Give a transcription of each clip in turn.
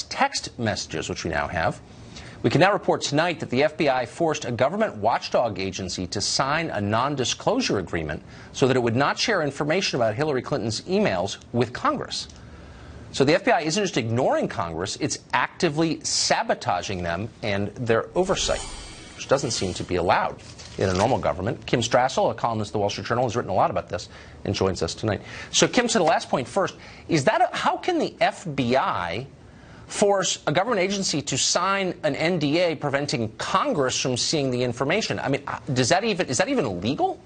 text messages, which we now have. We can now report tonight that the FBI forced a government watchdog agency to sign a non-disclosure agreement so that it would not share information about Hillary Clinton's emails with Congress. So the FBI isn't just ignoring Congress, it's actively sabotaging them and their oversight, which doesn't seem to be allowed in a normal government. Kim Strassel, a columnist at the Wall Street Journal, has written a lot about this and joins us tonight. So, Kim, to the last point first, is that how can the FBI force a government agency to sign an NDA preventing Congress from seeing the information? I mean, is that even legal?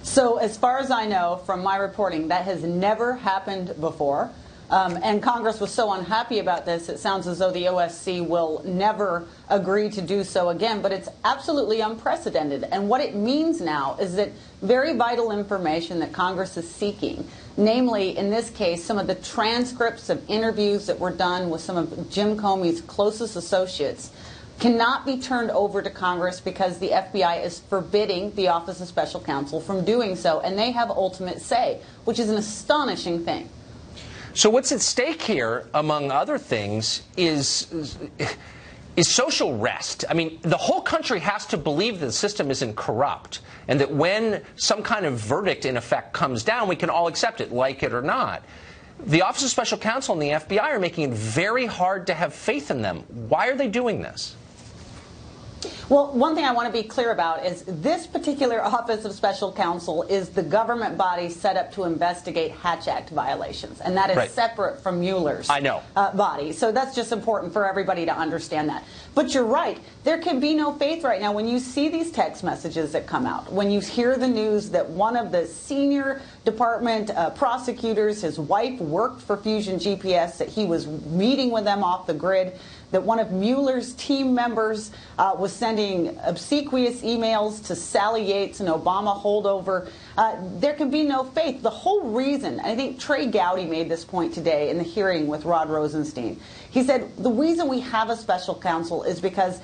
So as far as I know from my reporting, that has never happened before. And Congress was so unhappy about this, it sounds as though the OSC will never agree to do so again. But it's absolutely unprecedented. And what it means now is that very vital information that Congress is seeking, namely, in this case, some of the transcripts of interviews that were done with some of Jim Comey's closest associates, cannot be turned over to Congress because the FBI is forbidding the Office of Special Counsel from doing so. And they have ultimate say, which is an astonishing thing. So what's at stake here, among other things, is social rest. I mean, the whole country has to believe that the system isn't corrupt and that when some kind of verdict, in effect, comes down, we can all accept it, like it or not. The Office of Special Counsel and the FBI are making it very hard to have faith in them. Why are they doing this? Well, one thing I want to be clear about is this particular Office of Special Counsel is the government body set up to investigate Hatch Act violations, and that is separate from Mueller's body. So that's just important for everybody to understand that. But you're right. There can be no faith right now when you see these text messages that come out, when you hear the news that one of the senior department prosecutors, his wife worked for Fusion GPS, that he was meeting with them off the grid, that one of Mueller's team members was sending obsequious emails to Sally Yates, an Obama holdover. There can be no faith. The whole reason, I think Trey Gowdy made this point today in the hearing with Rod Rosenstein. He said the reason we have a special counsel is because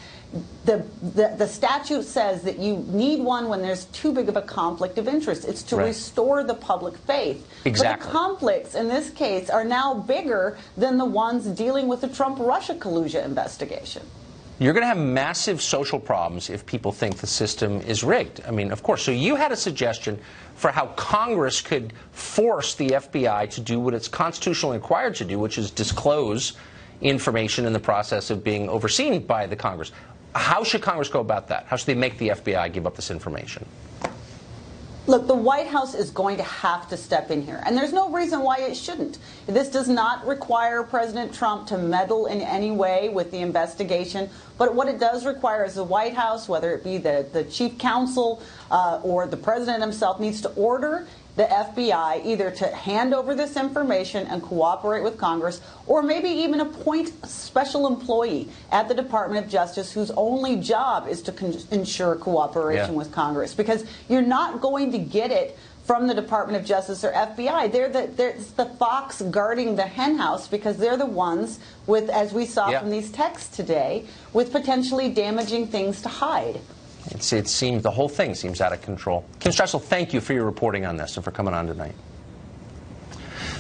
the statute says that you need one when there's too big of a conflict of interest. It's to restore the public faith. Exactly. But the conflicts in this case are now bigger than the ones dealing with the Trump-Russia collusion investigation. You're going to have massive social problems if people think the system is rigged. I mean, of course. So you had a suggestion for how Congress could force the FBI to do what it's constitutionally required to do, which is disclose information in the process of being overseen by the Congress. How should Congress go about that? How should they make the FBI give up this information? Look, the White House is going to have to step in here, and there's no reason why it shouldn't. This does not require President Trump to meddle in any way with the investigation, but what it does require is the White House, whether it be the chief counsel or the president himself, needs to order the FBI either to hand over this information and cooperate with Congress, or maybe even appoint a special employee at the Department of Justice whose only job is to ensure cooperation with Congress. Because you're not going to get it from the Department of Justice or FBI. They're the fox guarding the henhouse, because they're the ones with, as we saw from these texts today, with potentially damaging things to hide. It seems the whole thing seems out of control. Kim Strassel, thank you for your reporting on this and for coming on tonight.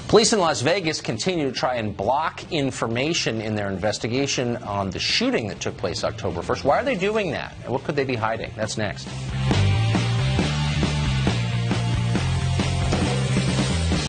Police in Las Vegas continue to try and block information in their investigation on the shooting that took place October 1st. Why are they doing that? And what could they be hiding? That's next.